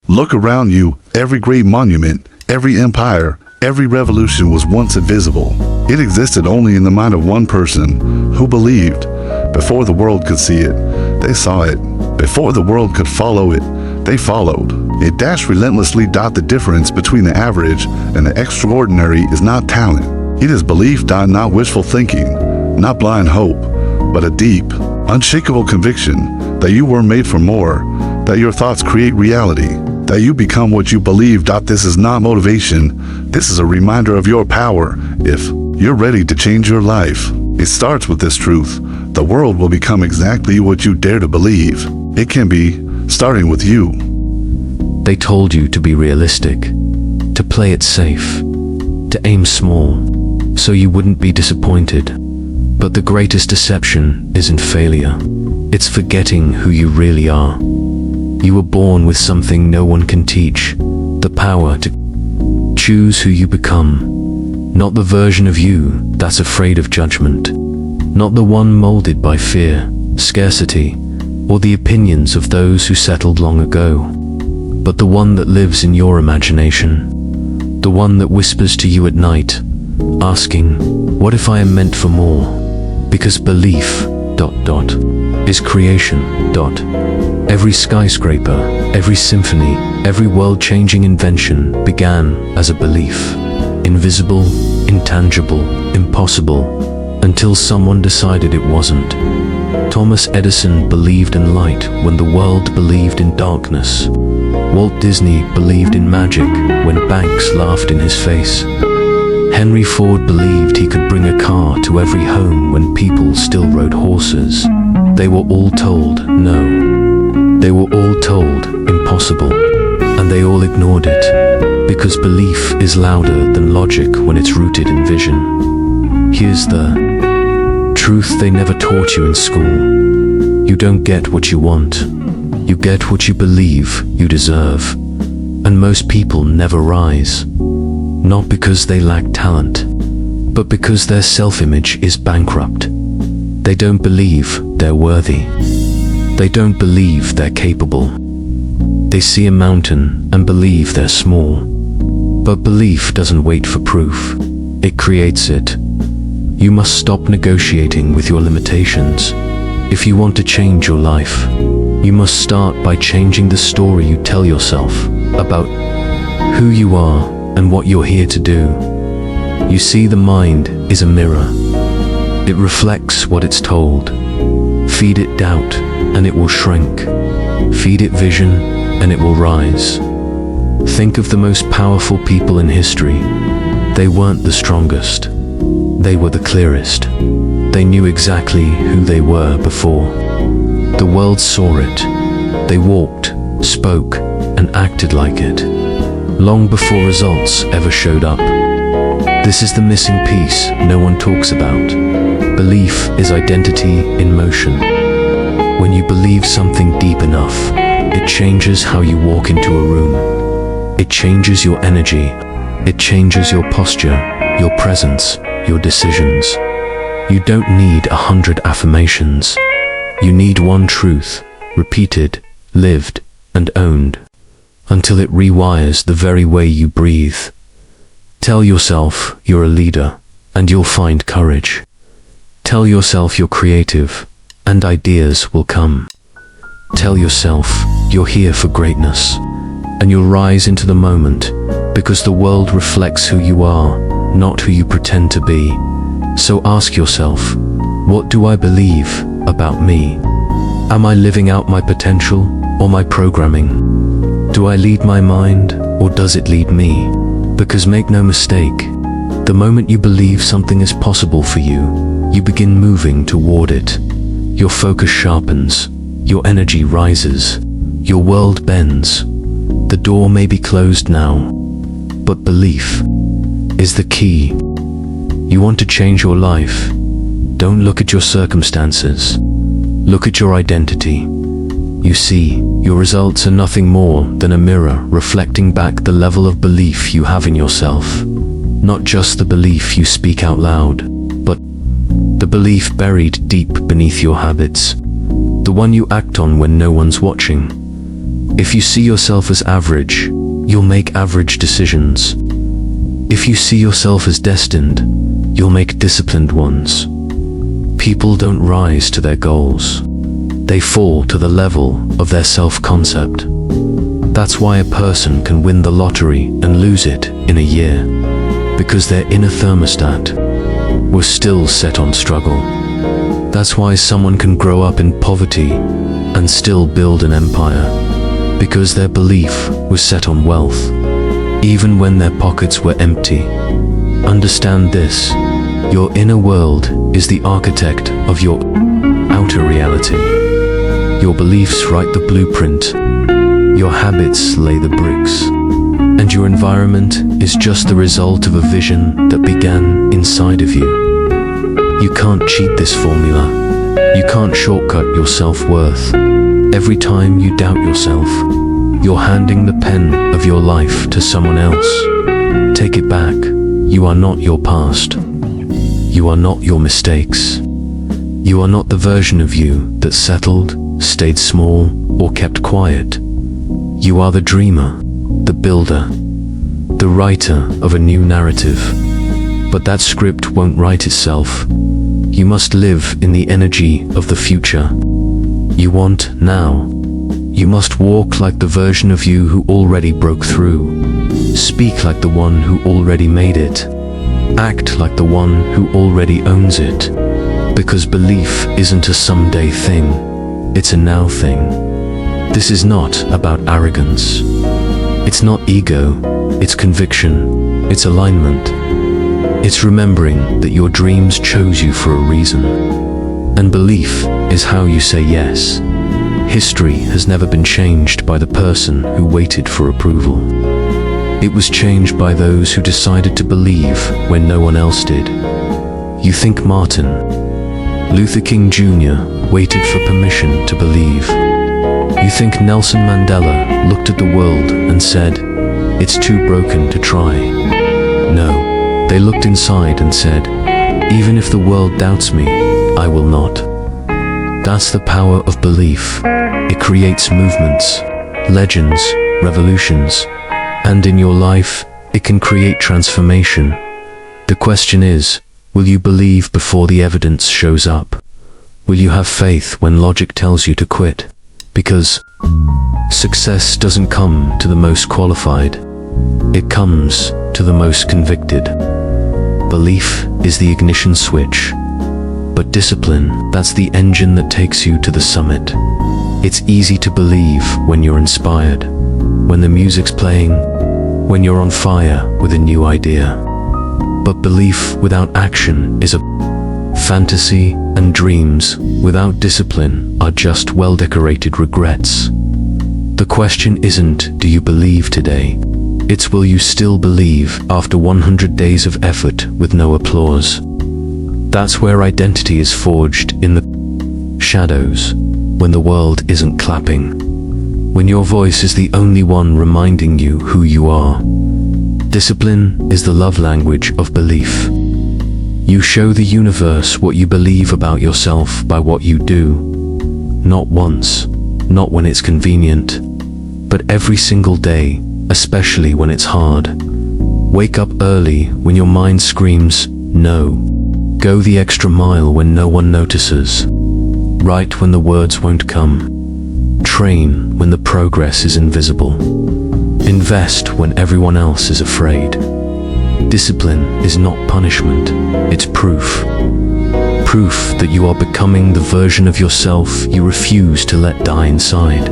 Look around you, every great monument, every empire, every revolution was once invisible. It existed only in the mind of one person who believed. Before the world could see it, they saw it. Before the world could follow it, they followed. It dashed relentlessly. The difference between the average and the extraordinary is not talent. It is belief. Not wishful thinking, not blind hope, but a deep, unshakable conviction that you were made for more, that your thoughts create reality, that you become what you believe. This is not motivation. This is a reminder of your power. If you're ready to change your life, it starts with this truth. The world will become exactly what you dare to believe. It can be, starting with you. They told you to be realistic, to play it safe, to aim small, so you wouldn't be disappointed. But the greatest deception isn't failure. It's forgetting who you really are. You were born with something no one can teach, the power to choose who you become. Not the version of you that's afraid of judgment, not the one molded by fear, scarcity, or the opinions of those who settled long ago, but the one that lives in your imagination, the one that whispers to you at night, asking, what if I am meant for more? Because belief, is creation, Every skyscraper, every symphony, every world-changing invention began as a belief. Invisible, intangible, impossible, until someone decided it wasn't. Thomas Edison believed in light when the world believed in darkness. Walt Disney believed in magic when banks laughed in his face. Henry Ford believed he could bring a car to every home when people still rode horses. They were all told no. They were all told impossible, and they all ignored it, because belief is louder than logic when it's rooted in vision. Here's the truth they never taught you in school. You don't get what you want. You get what you believe you deserve. And most people never rise, not because they lack talent, but because their self-image is bankrupt. They don't believe they're worthy. They don't believe they're capable. They see a mountain and believe they're small. But belief doesn't wait for proof. It creates it. You must stop negotiating with your limitations. If you want to change your life, you must start by changing the story you tell yourself about who you are and what you're here to do. You see, the mind is a mirror. It reflects what it's told. Feed it doubt, and it will shrink. Feed it vision, and it will rise. Think of the most powerful people in history. They weren't the strongest. They were the clearest. They knew exactly who they were before. The world saw it. They walked, spoke, and acted like it, long before results ever showed up. This is the missing piece no one talks about. Belief is identity in motion. When you believe something deep enough, it changes how you walk into a room. It changes your energy. It changes your posture, your presence, your decisions. You don't need 100 affirmations. You need one truth, repeated, lived, and owned, until it rewires the very way you breathe. Tell yourself you're a leader, and you'll find courage. Tell yourself you're creative, and ideas will come. Tell yourself you're here for greatness, and you'll rise into the moment, because the world reflects who you are, not who you pretend to be. So ask yourself, what do I believe about me? Am I living out my potential or my programming? Do I lead my mind, or does it lead me? Because make no mistake, the moment you believe something is possible for you, you begin moving toward it. Your focus sharpens, your energy rises, your world bends. The door may be closed now, but belief is the key. You want to change your life? Don't look at your circumstances. Look at your identity. You see, your results are nothing more than a mirror reflecting back the level of belief you have in yourself. Not just the belief you speak out loud, but the belief buried deep beneath your habits. The one you act on when no one's watching. If you see yourself as average, you'll make average decisions. If you see yourself as destined, you'll make disciplined ones. People don't rise to their goals. They fall to the level of their self-concept. That's why a person can win the lottery and lose it in a year, because their inner thermostat was still set on struggle. That's why someone can grow up in poverty and still build an empire, because their belief was set on wealth, even when their pockets were empty. Understand this: your inner world is the architect of your outer reality. Your beliefs write the blueprint, your habits lay the bricks, and your environment is just the result of a vision that began inside of you. You can't cheat this formula. You can't shortcut your self-worth. Every time you doubt yourself, you're handing the pen of your life to someone else. Take it back. You are not your past. You are not your mistakes. You are not the version of you that settled, stayed small, or kept quiet. You are the dreamer, the builder, the writer of a new narrative. But that script won't write itself. You must live in the energy of the future you want now. You must walk like the version of you who already broke through. Speak like the one who already made it. Act like the one who already owns it. Because belief isn't a someday thing, it's a now thing. This is not about arrogance. It's not ego, it's conviction, it's alignment. It's remembering that your dreams chose you for a reason. And belief is how you say yes. History has never been changed by the person who waited for approval. It was changed by those who decided to believe when no one else did. You think Martin Luther King Jr. waited for permission to believe. You think Nelson Mandela looked at the world and said, "It's too broken to try." No, they looked inside and said, "Even if the world doubts me, I will not." That's the power of belief. It creates movements, legends, revolutions, and in your life, it can create transformation. The question is, will you believe before the evidence shows up? Will you have faith when logic tells you to quit? Because success doesn't come to the most qualified. It comes to the most convicted. Belief is the ignition switch. But discipline, that's the engine that takes you to the summit. It's easy to believe when you're inspired, when the music's playing, when you're on fire with a new idea. But belief without action is a fantasy, and dreams without discipline are just well-decorated regrets. The question isn't, do you believe today? It's, will you still believe after 100 days of effort with no applause? That's where identity is forged, in the shadows, when the world isn't clapping, when your voice is the only one reminding you who you are. Discipline is the love language of belief. You show the universe what you believe about yourself by what you do. Not once, not when it's convenient, but every single day, especially when it's hard. Wake up early when your mind screams, no. Go the extra mile when no one notices. Write when the words won't come. Train when the progress is invisible. Invest when everyone else is afraid. Discipline is not punishment, it's proof. Proof that you are becoming the version of yourself you refuse to let die inside.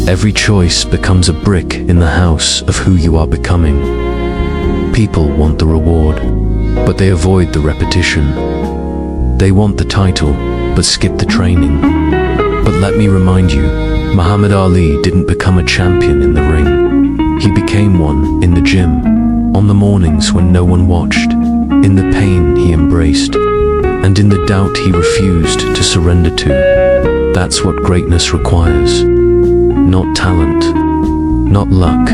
Every choice becomes a brick in the house of who you are becoming. People want the reward, but they avoid the repetition. They want the title, but skip the training. But let me remind you, Muhammad Ali didn't become a champion in the ring. He became one in the gym, on the mornings when no one watched, in the pain he embraced, and in the doubt he refused to surrender to. That's what greatness requires. Not talent, not luck,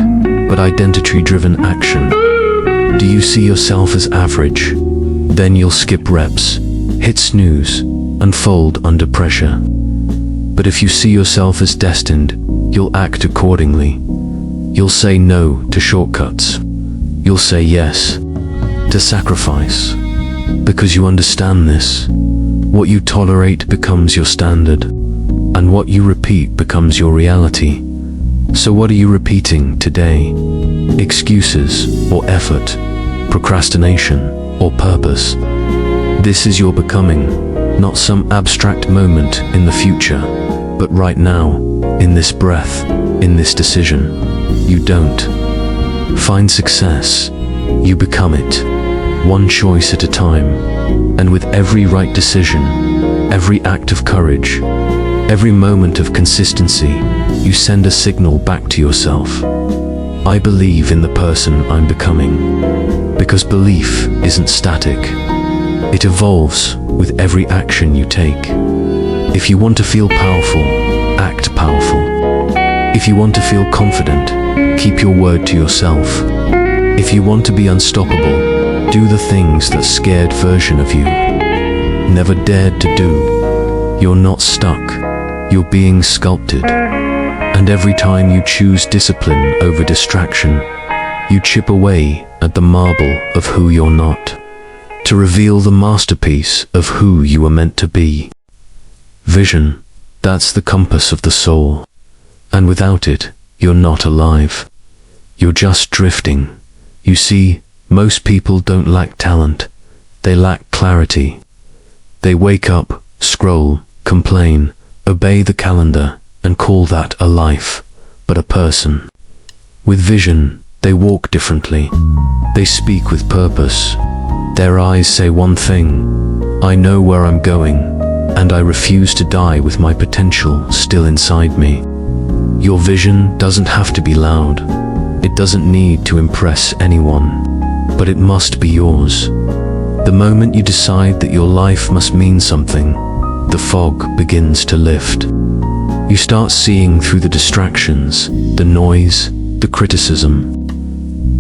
but identity-driven action. Do you see yourself as average? Then you'll skip reps, hit snooze, and fold under pressure. But if you see yourself as destined, you'll act accordingly. You'll say no to shortcuts. You'll say yes to sacrifice. Because you understand this, what you tolerate becomes your standard, and what you repeat becomes your reality. So what are you repeating today? Excuses or effort? Procrastination or purpose? This is your becoming, not some abstract moment in the future, but right now, in this breath, in this decision. You don't find success, you become it, one choice at a time. And with every right decision, every act of courage, every moment of consistency, you send a signal back to yourself. I believe in the person I'm becoming. Because belief isn't static. It evolves with every action you take. If you want to feel powerful, act powerful. If you want to feel confident, keep your word to yourself. If you want to be unstoppable, do the things that scared version of you never dared to do. You're not stuck. You're being sculpted. And every time you choose discipline over distraction, you chip away at the marble of who you're not, to reveal the masterpiece of who you were meant to be. Vision, that's the compass of the soul. And without it, you're not alive. You're just drifting. You see, most people don't lack talent. They lack clarity. They wake up, scroll, complain, obey the calendar, and call that a life, but a person. With vision, they walk differently. They speak with purpose. Their eyes say one thing: I know where I'm going, and I refuse to die with my potential still inside me. Your vision doesn't have to be loud. It doesn't need to impress anyone, but it must be yours. The moment you decide that your life must mean something, the fog begins to lift. You start seeing through the distractions, the noise, the criticism,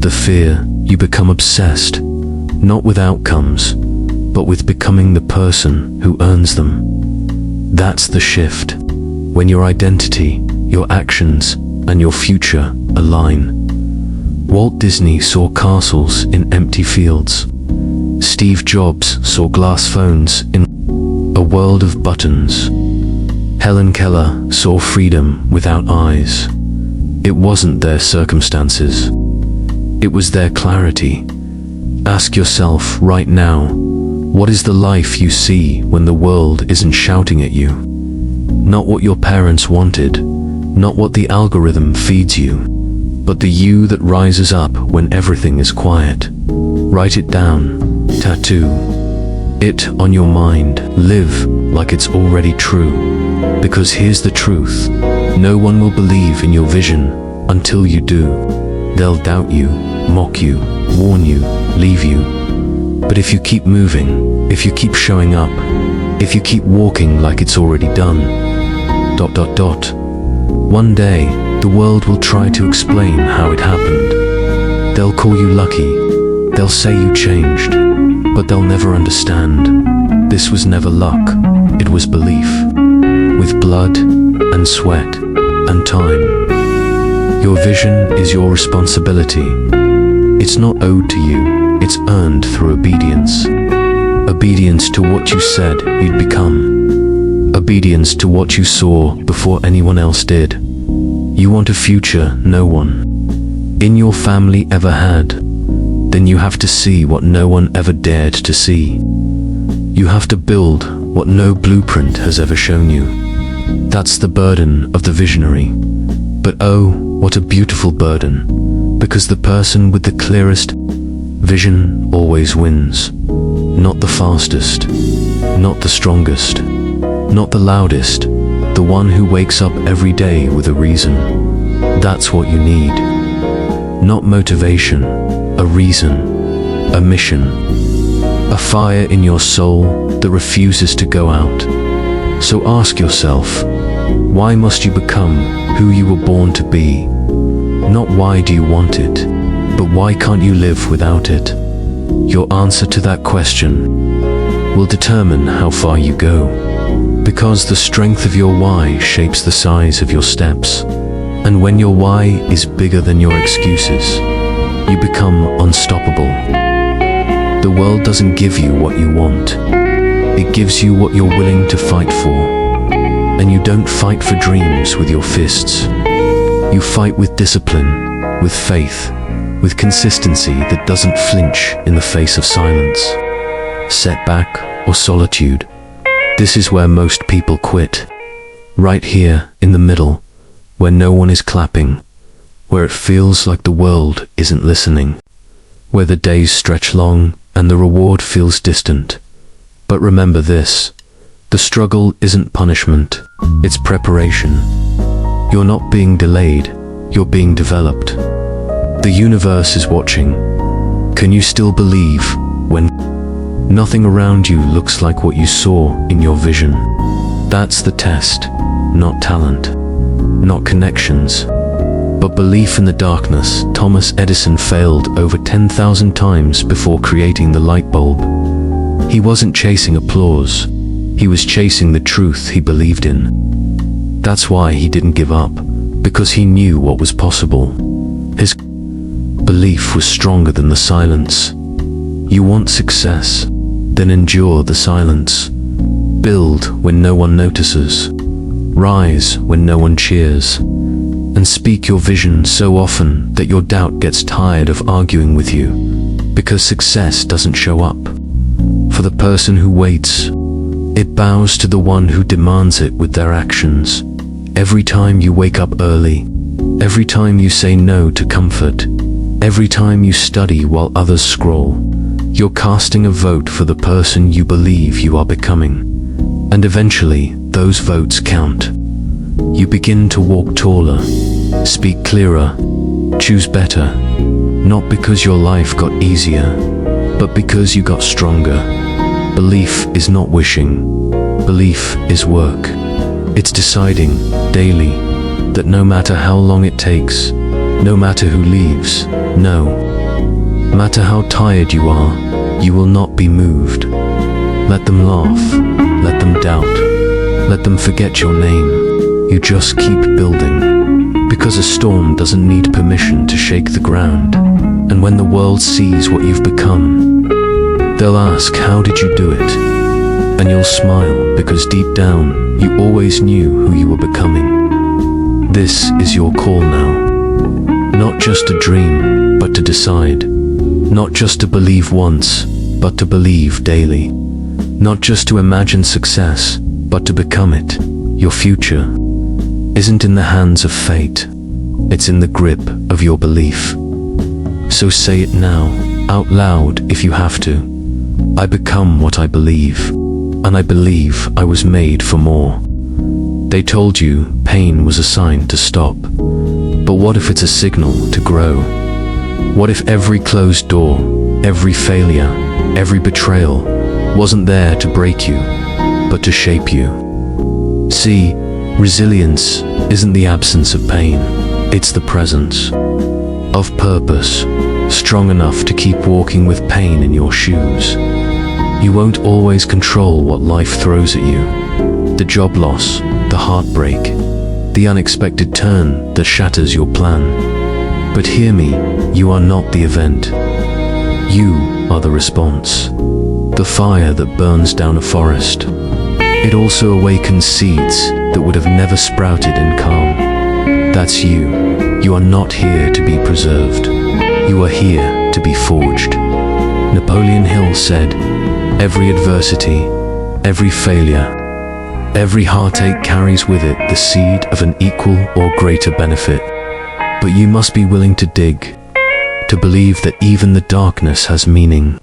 the fear. You become obsessed, not with outcomes, but with becoming the person who earns them. That's the shift, when your identity, your actions, and your future align. Walt Disney saw castles in empty fields. Steve Jobs saw glass phones in a world of buttons. Helen Keller saw freedom without eyes. It wasn't their circumstances. It was their clarity. Ask yourself right now, what is the life you see when the world isn't shouting at you? Not what your parents wanted, not what the algorithm feeds you, but the you that rises up when everything is quiet. Write it down, tattoo it on your mind, live like it's already true. Because here's the truth, no one will believe in your vision until you do. They'll doubt you, mock you, warn you, leave you. But if you keep moving, if you keep showing up, if you keep walking like it's already done, ... one day, the world will try to explain how it happened. They'll call you lucky, they'll say you changed, but they'll never understand. This was never luck, it was belief. With blood and sweat and time. Your vision is your responsibility. It's not owed to you, it's earned through obedience. Obedience to what you said you'd become. Obedience to what you saw before anyone else did. You want a future no one in your family ever had. Then you have to see what no one ever dared to see. You have to build what no blueprint has ever shown you. That's the burden of the visionary. But oh, what a beautiful burden, because the person with the clearest vision always wins. Not the fastest, not the strongest, not the loudest, the one who wakes up every day with a reason. That's what you need. Not motivation, a reason, a mission, a fire in your soul that refuses to go out. So ask yourself, why must you become who you were born to be? Not why do you want it, but why can't you live without it? Your answer to that question will determine how far you go. Because the strength of your why shapes the size of your steps. And when your why is bigger than your excuses, you become unstoppable. The world doesn't give you what you want. It gives you what you're willing to fight for. And you don't fight for dreams with your fists. You fight with discipline, with faith, with consistency that doesn't flinch in the face of silence, setback, or solitude. This is where most people quit. Right here, in the middle, where no one is clapping, where it feels like the world isn't listening, where the days stretch long and the reward feels distant. But remember this, the struggle isn't punishment, it's preparation. You're not being delayed, you're being developed. The universe is watching. Can you still believe when nothing around you looks like what you saw in your vision? That's the test, not talent, not connections, but belief in the darkness. Thomas Edison failed over 10,000 times before creating the light bulb. He wasn't chasing applause, he was chasing the truth he believed in. That's why he didn't give up, because he knew what was possible. His belief was stronger than the silence. You want success? Then endure the silence. Build when no one notices. Rise when no one cheers. And speak your vision so often that your doubt gets tired of arguing with you, because success doesn't show up for the person who waits. It bows to the one who demands it with their actions. Every time you wake up early, every time you say no to comfort, every time you study while others scroll, you're casting a vote for the person you believe you are becoming. And eventually, those votes count. You begin to walk taller, speak clearer, choose better, not because your life got easier, but because you got stronger. Belief is not wishing. Belief is work. It's deciding daily that no matter how long it takes, no matter who leaves, no matter how tired you are, you will not be moved. Let them laugh, let them doubt, let them forget your name. You just keep building, because a storm doesn't need permission to shake the ground. And when the world sees what you've become, they'll ask, how did you do it? And you'll smile, because deep down, you always knew who you were becoming. This is your call now. Not just to dream, but to decide. Not just to believe once, but to believe daily. Not just to imagine success, but to become it. Your future isn't in the hands of fate. It's in the grip of your belief. So say it now, out loud if you have to. I become what I believe, and I believe I was made for more. They told you pain was a sign to stop, but what if it's a signal to grow? What if every closed door, every failure, every betrayal wasn't there to break you, but to shape you? See, resilience isn't the absence of pain, it's the presence of purpose, strong enough to keep walking with pain in your shoes. You won't always control what life throws at you. The job loss, the heartbreak, the unexpected turn that shatters your plan. But hear me, you are not the event. You are the response. The fire that burns down a forest. It also awakens seeds that would have never sprouted in calm. That's you. You are not here to be preserved. You are here to be forged. Napoleon Hill said, every adversity, every failure, every heartache carries with it the seed of an equal or greater benefit. But you must be willing to dig, to believe that even the darkness has meaning,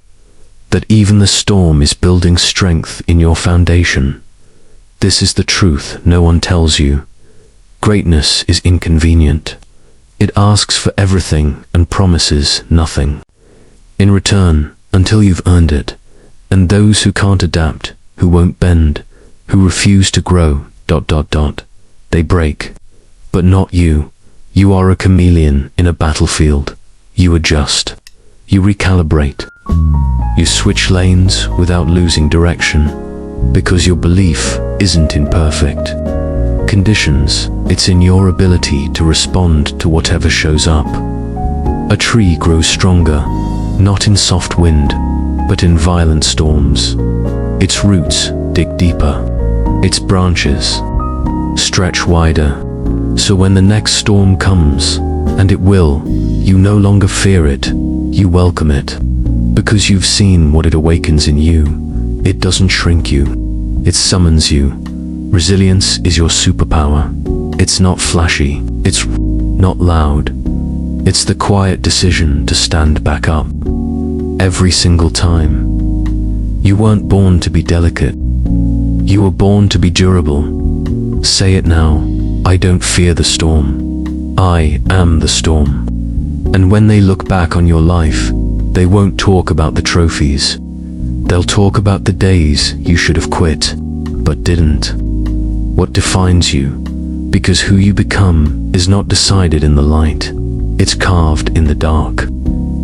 that even the storm is building strength in your foundation. This is the truth no one tells you. Greatness is inconvenient. It asks for everything and promises nothing in return until you've earned it. And those who can't adapt, who won't bend, who refuse to grow, they break. But not you. You are a chameleon in a battlefield. You adjust. You recalibrate. You switch lanes without losing direction, because your belief isn't imperfect. conditions, it's in your ability to respond to whatever shows up. A tree grows stronger, not in soft wind, but in violent storms. Its roots dig deeper, its branches stretch wider, so when the next storm comes, and it will, you no longer fear it, you welcome it, because you've seen what it awakens in you. It doesn't shrink you, it summons you. Resilience is your superpower. It's not flashy, it's not loud. It's the quiet decision to stand back up. Every single time. You weren't born to be delicate. You were born to be durable. Say it now. I don't fear the storm. I am the storm. And when they look back on your life, they won't talk about the trophies. They'll talk about the days you should have quit, but didn't. What defines you? Because who you become is not decided in the light. It's carved in the dark.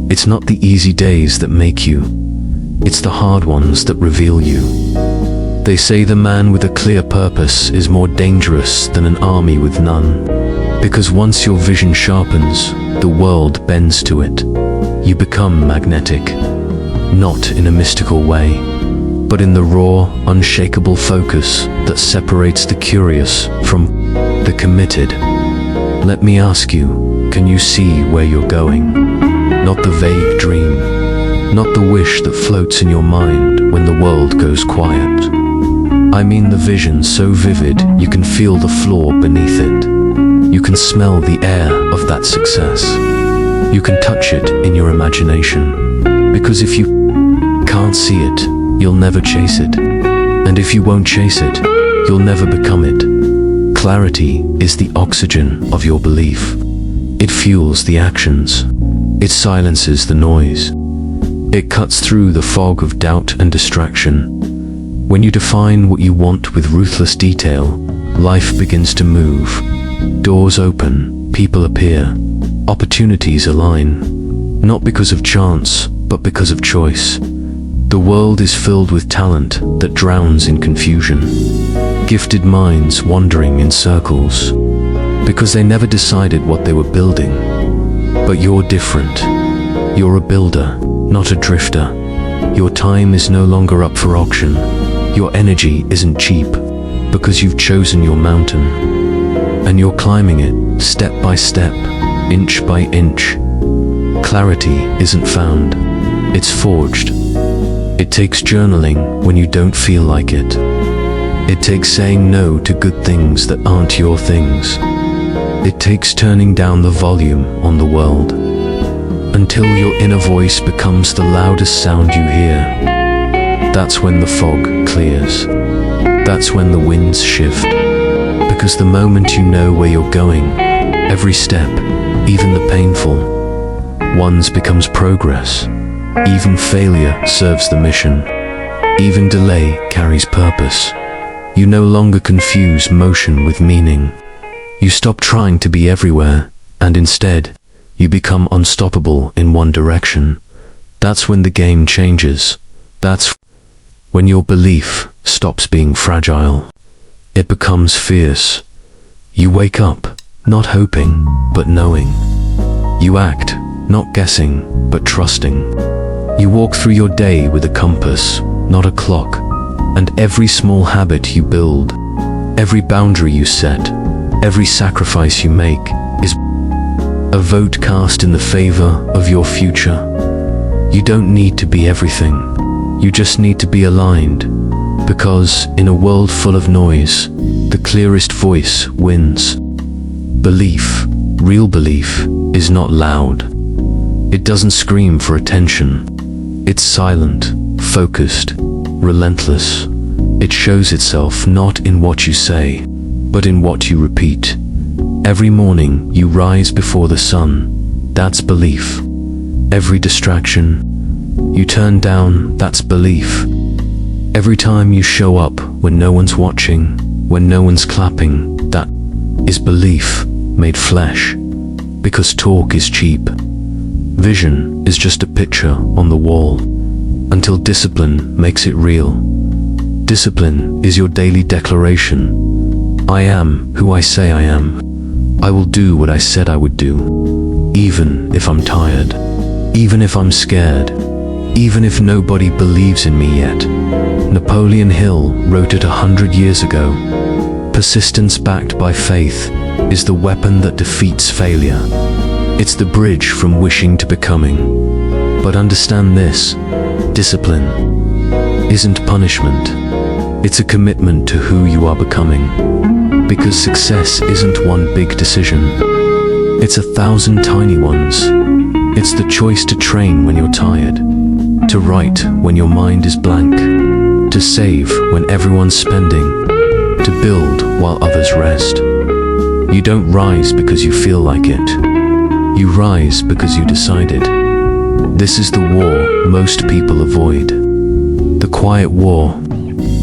It's not the easy days that make you. It's the hard ones that reveal you. They say the man with a clear purpose is more dangerous than an army with none. Because once your vision sharpens, the world bends to it. You become magnetic. Not in a mystical way, but in the raw, unshakable focus that separates the curious from the committed. Let me ask you, can you see where you're going? Not the vague dream, not the wish that floats in your mind when the world goes quiet. I mean the vision so vivid you can feel the floor beneath it. You can smell the air of that success. You can touch it in your imagination. Because if you can't see it, you'll never chase it. And if you won't chase it, you'll never become it. Clarity is the oxygen of your belief. It fuels the actions. It silences the noise. It cuts through the fog of doubt and distraction. When you define what you want with ruthless detail, life begins to move. Doors open, people appear, opportunities align. Not because of chance, but because of choice. The world is filled with talent that drowns in confusion. Gifted minds wandering in circles. Because they never decided what they were building. But you're different. You're a builder, not a drifter. Your time is no longer up for auction. Your energy isn't cheap, because you've chosen your mountain. And you're climbing it, step by step, inch by inch. Clarity isn't found, it's forged. It takes journaling when you don't feel like it. It takes saying no to good things that aren't your things. It takes turning down the volume on the world until your inner voice becomes the loudest sound you hear. That's when the fog clears. That's when the winds shift. Because the moment you know where you're going, every step, even the painful ones, becomes progress. Even failure serves the mission. Even delay carries purpose. You no longer confuse motion with meaning. You stop trying to be everywhere, and instead, you become unstoppable in one direction. That's when the game changes. That's when your belief stops being fragile. It becomes fierce. You wake up, not hoping, but knowing. You act, not guessing, but trusting. You walk through your day with a compass, not a clock. And every small habit you build, every boundary you set, every sacrifice you make is a vote cast in the favor of your future. You don't need to be everything. You just need to be aligned. Because in a world full of noise, the clearest voice wins. Belief, real belief, is not loud. It doesn't scream for attention. It's silent, focused, relentless. It shows itself not in what you say, but in what you repeat. Every morning you rise before the sun, that's belief. Every distraction you turn down, that's belief. Every time you show up when no one's watching, when no one's clapping, that is belief made flesh. Because talk is cheap. Vision is just a picture on the wall, until discipline makes it real. Discipline is your daily declaration. I am who I say I am. I will do what I said I would do, even if I'm tired, even if I'm scared, even if nobody believes in me yet. Napoleon Hill wrote it 100 years ago. Persistence backed by faith is the weapon that defeats failure. It's the bridge from wishing to becoming. But understand this, discipline isn't punishment. It's a commitment to who you are becoming. Because success isn't one big decision. It's 1,000 tiny ones. It's the choice to train when you're tired, to write when your mind is blank, to save when everyone's spending, to build while others rest. You don't rise because you feel like it. You rise because you decided. This is the war most people avoid. The quiet war,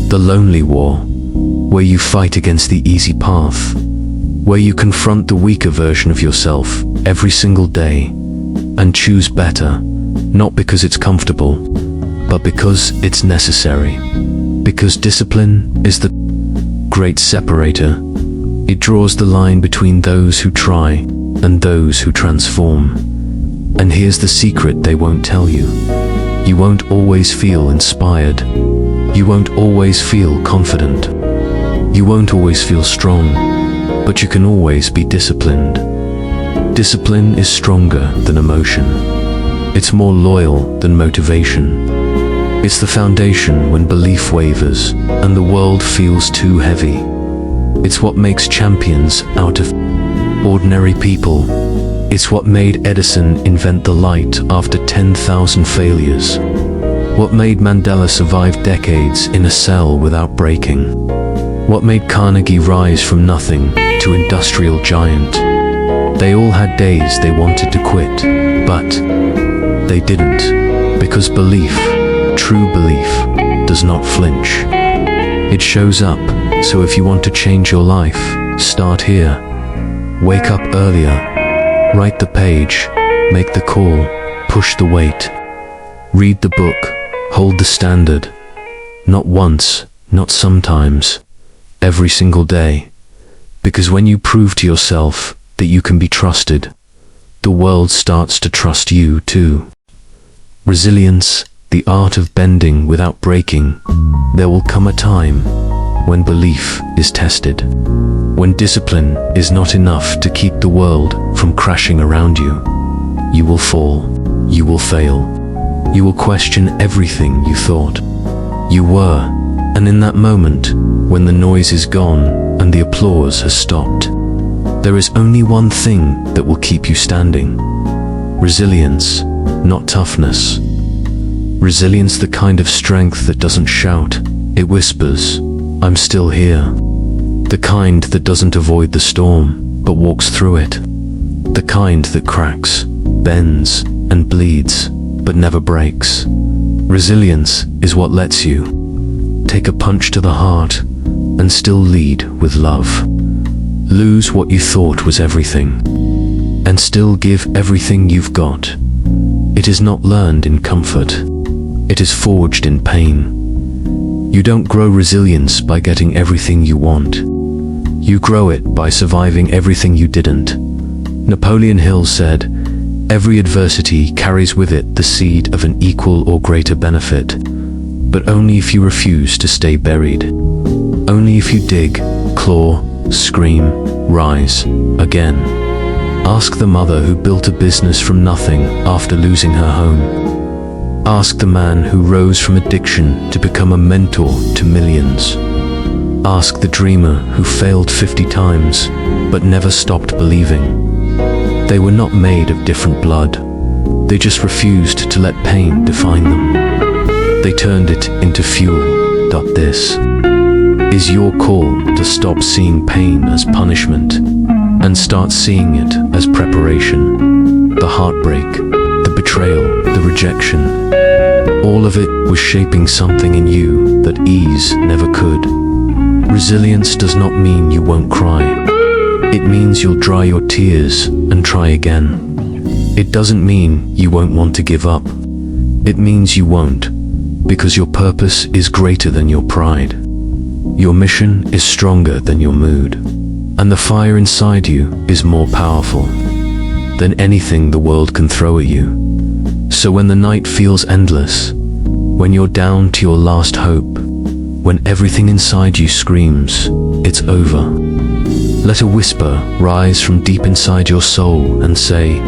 the lonely war, where you fight against the easy path, where you confront the weaker version of yourself every single day and choose better, not because it's comfortable, but because it's necessary. Because discipline is the great separator. It draws the line between those who try and those who transform. And here's the secret they won't tell you. You won't always feel inspired. You won't always feel confident. You won't always feel strong, but you can always be disciplined. Discipline is stronger than emotion. It's more loyal than motivation. It's the foundation when belief wavers and the world feels too heavy. It's what makes champions out of ordinary people. It's what made Edison invent the light after 10,000 failures. What made Mandela survive decades in a cell without breaking. What made Carnegie rise from nothing to industrial giant. They all had days they wanted to quit, but they didn't, because belief, true belief, does not flinch. It shows up, so if you want to change your life, start here. Wake up earlier, write the page, make the call, push the weight. Read the book, hold the standard. Not once, not sometimes, every single day. Because when you prove to yourself that you can be trusted, the world starts to trust you too. Resilience, the art of bending without breaking. There will come a time when belief is tested, when discipline is not enough to keep the world from crashing around you. You will fall, you will fail, you will question everything you thought you were, and in that moment, when the noise is gone and the applause has stopped, there is only one thing that will keep you standing. Resilience, not toughness. Resilience, the kind of strength that doesn't shout, it whispers, I'm still here. The kind that doesn't avoid the storm, but walks through it. The kind that cracks, bends, and bleeds, but never breaks. Resilience is what lets you take a punch to the heart and still lead with love. Lose what you thought was everything, and still give everything you've got. It is not learned in comfort. It is forged in pain. You don't grow resilience by getting everything you want. You grow it by surviving everything you didn't. Napoleon Hill said, "Every adversity carries with it the seed of an equal or greater benefit, but only if you refuse to stay buried. Only if you dig, claw, scream, rise again." Ask the mother who built a business from nothing after losing her home. Ask the man who rose from addiction to become a mentor to millions. Ask the dreamer who failed 50 times but never stopped believing. They were not made of different blood. They just refused to let pain define them. They turned it into fuel. This is your call to stop seeing pain as punishment and start seeing it as preparation. The heartbreak, the betrayal, the rejection, all of it was shaping something in you that ease never could. Resilience does not mean you won't cry. It means you'll dry your tears and try again. It doesn't mean you won't want to give up. It means you won't, because your purpose is greater than your pride. Your mission is stronger than your mood, and the fire inside you is more powerful than anything the world can throw at you. So when the night feels endless, when you're down to your last hope, when everything inside you screams, it's over, let a whisper rise from deep inside your soul and say,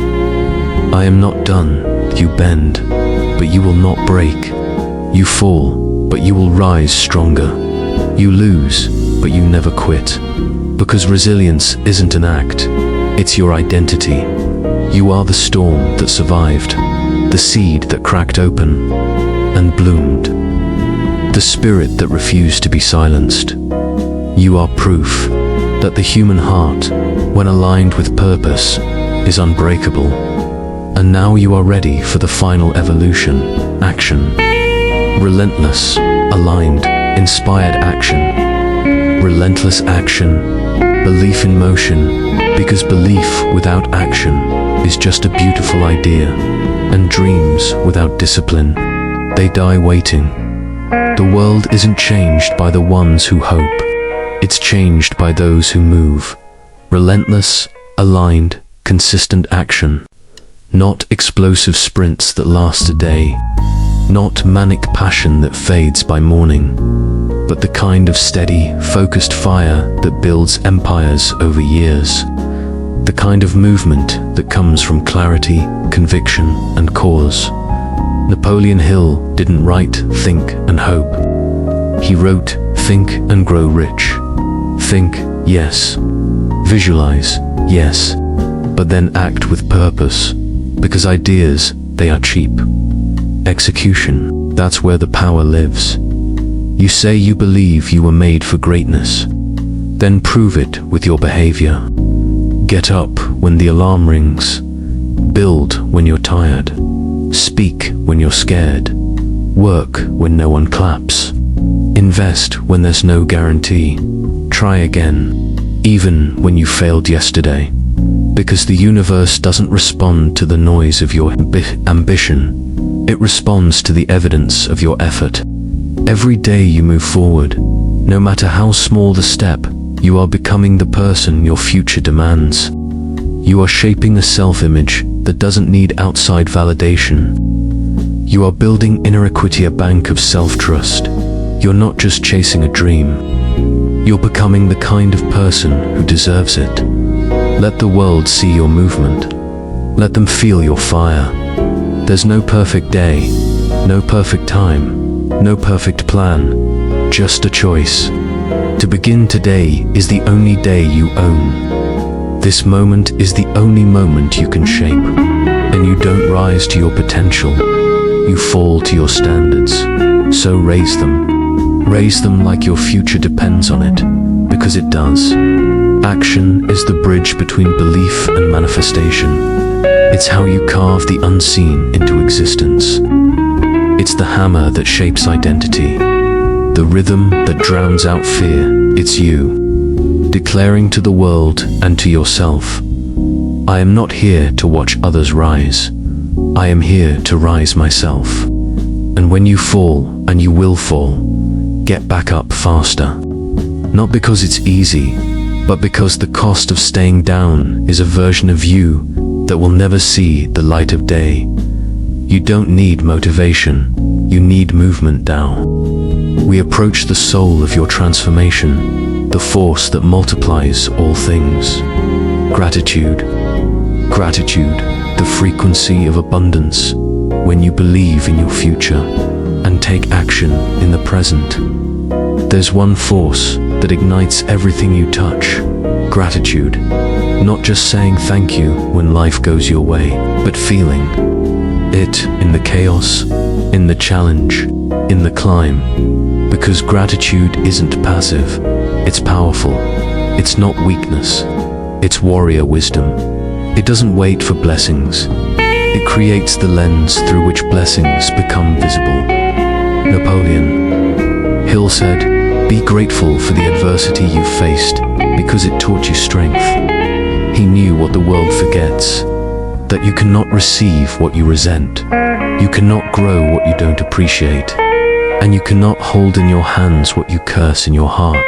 I am not done. You bend, but you will not break. You fall, but you will rise stronger. You lose, but you never quit. Because resilience isn't an act, it's your identity. You are the storm that survived, the seed that cracked open and bloomed, the spirit that refused to be silenced. You are proof that the human heart, when aligned with purpose, is unbreakable. And now you are ready for the final evolution, action. Relentless, aligned, inspired action. Relentless action, belief in motion, because belief without action is just a beautiful idea, and dreams without discipline, they die waiting. The world isn't changed by the ones who hope, it's changed by those who move. Relentless, aligned, consistent action. Not explosive sprints that last a day, not manic passion that fades by morning, but the kind of steady, focused fire that builds empires over years. The kind of movement that comes from clarity, conviction, and cause. Napoleon Hill didn't write, think, and hope. He wrote, think and grow rich. Think, yes. Visualize, yes. But then act with purpose. Because ideas, they are cheap. Execution, that's where the power lives. You say you believe you were made for greatness. Then prove it with your behavior. Get up when the alarm rings. Build when you're tired. Speak when you're scared. Work when no one claps. Invest when there's no guarantee. Try again, even when you failed yesterday. Because the universe doesn't respond to the noise of your ambition. It responds to the evidence of your effort. Every day you move forward, no matter how small the step, you are becoming the person your future demands. You are shaping a self-image that doesn't need outside validation. You are building inner equity, a bank of self-trust. You're not just chasing a dream. You're becoming the kind of person who deserves it. Let the world see your movement. Let them feel your fire. There's no perfect day, no perfect time, no perfect plan, just a choice. To begin today is the only day you own. This moment is the only moment you can shape. And you don't rise to your potential, you fall to your standards. So raise them. Raise them like your future depends on it, because it does. Action is the bridge between belief and manifestation. It's how you carve the unseen into existence. It's the hammer that shapes identity. The rhythm that drowns out fear. It's you, declaring to the world and to yourself, I am not here to watch others rise. I am here to rise myself. And when you fall, and you will fall, get back up faster. Not because it's easy, but because the cost of staying down is a version of you that will never see the light of day. You don't need motivation, you need movement now. We approach the soul of your transformation, the force that multiplies all things. Gratitude. Gratitude, the frequency of abundance, when you believe in your future and take action in the present. There's one force that ignites everything you touch. Gratitude. Not just saying thank you when life goes your way, but feeling it in the chaos, in the challenge, in the climb. Because gratitude isn't passive, it's powerful. It's not weakness, it's warrior wisdom. It doesn't wait for blessings. It creates the lens through which blessings become visible. Napoleon Hill said, be grateful for the adversity you faced because it taught you strength. He knew what the world forgets, that you cannot receive what you resent. You cannot grow what you don't appreciate. and you cannot hold in your hands what you curse in your heart.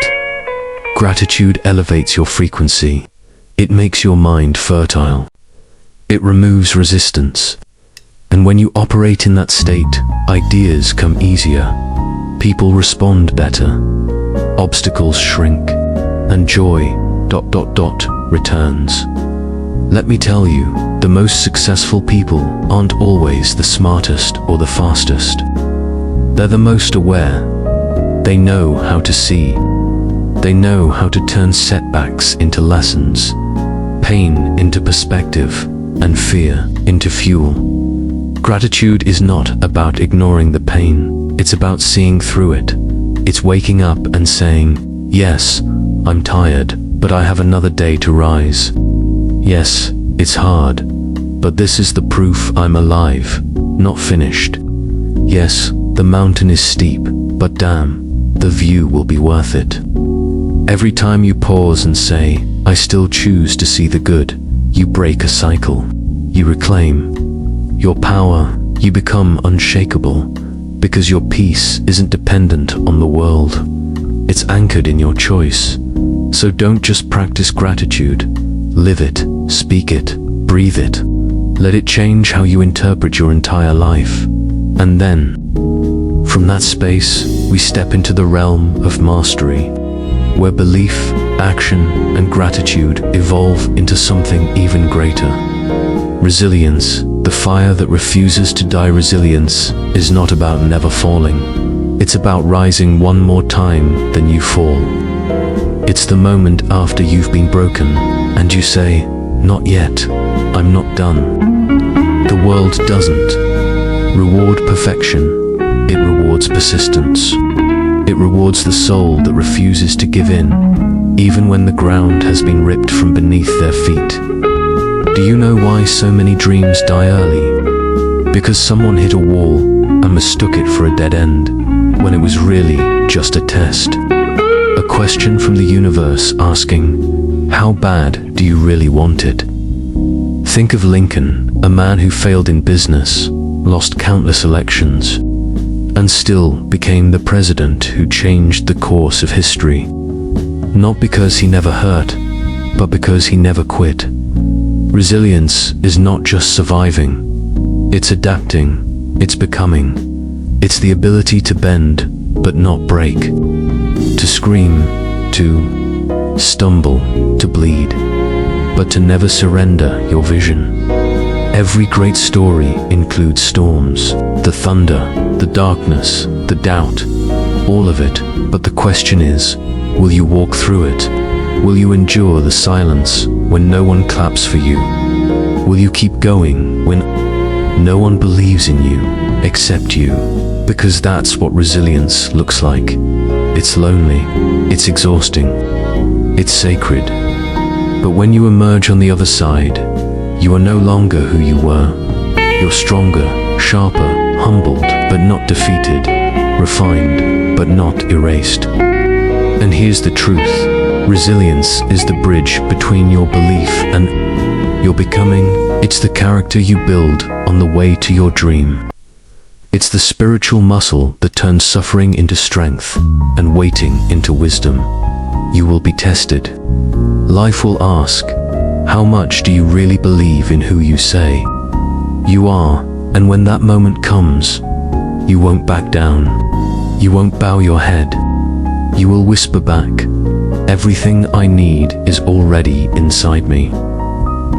Gratitude elevates your frequency. It makes your mind fertile. It removes resistance. And when you operate in that state, ideas come easier. People respond better. Obstacles shrink. And joy, returns. Let me tell you, the most successful people aren't always the smartest or the fastest. They're the most aware. They know how to see. They know how to turn setbacks into lessons, pain into perspective, and fear into fuel. Gratitude is not about ignoring the pain. It's about seeing through it. It's waking up and saying, yes, I'm tired, but I have another day to rise. Yes, it's hard, but this is the proof I'm alive, not finished. Yes, the mountain is steep, but damn, the view will be worth it. Every time you pause and say, I still choose to see the good, you break a cycle. You reclaim your power. You become unshakable, because your peace isn't dependent on the world. It's anchored in your choice. So don't just practice gratitude. Live it, speak it, breathe it. Let it change how you interpret your entire life. And then, from that space, we step into the realm of mastery, where belief, action, and gratitude evolve into something even greater. Resilience, the fire that refuses to die. Resilience is not about never falling. It's about rising one more time than you fall. It's the moment after you've been broken, and you say, not yet, I'm not done. The world doesn't reward perfection. It rewards persistence. It rewards the soul that refuses to give in, even when the ground has been ripped from beneath their feet. Do you know why so many dreams die early? Because someone hit a wall and mistook it for a dead end, when it was really just a test. A question from the universe asking, how bad do you really want it? Think of Lincoln, a man who failed in business, lost countless elections, and still became the president who changed the course of history. Not because he never hurt, but because he never quit. Resilience is not just surviving. It's adapting. It's becoming. It's the ability to bend, but not break. To scream, to stumble, to bleed, but to never surrender your vision. Every great story includes storms, the thunder, the darkness, the doubt, all of it. But the question is, will you walk through it? Will you endure the silence when no one claps for you? Will you keep going when no one believes in you except you? Because that's what resilience looks like. It's lonely, it's exhausting, it's sacred. But when you emerge on the other side, you are no longer who you were. You're stronger, sharper, humbled, but not defeated, refined, but not erased. And here's the truth. Resilience is the bridge between your belief and your becoming. It's the character you build on the way to your dream. It's the spiritual muscle that turns suffering into strength and waiting into wisdom. You will be tested. Life will ask, how much do you really believe in who you say you are? And when that moment comes, you won't back down. You won't bow your head. You will whisper back, everything I need is already inside me.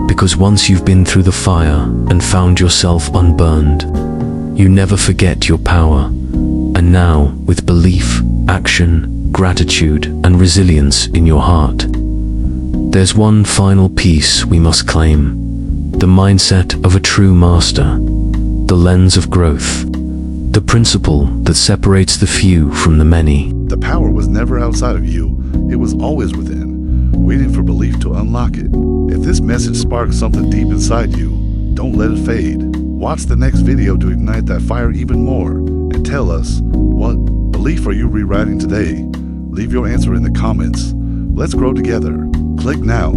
Because once you've been through the fire and found yourself unburned, you never forget your power. And now, with belief, action, gratitude, and resilience in your heart, there's one final piece we must claim. The mindset of a true master, the lens of growth, the principle that separates the few from the many. The power was never outside of you. It was always within, waiting for belief to unlock it. If this message sparks something deep inside you, don't let it fade. Watch the next video to ignite that fire even more, and tell us, what belief are you rewriting today? Leave your answer in the comments. Let's grow together. Click now,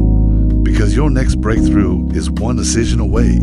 because your next breakthrough is one decision away.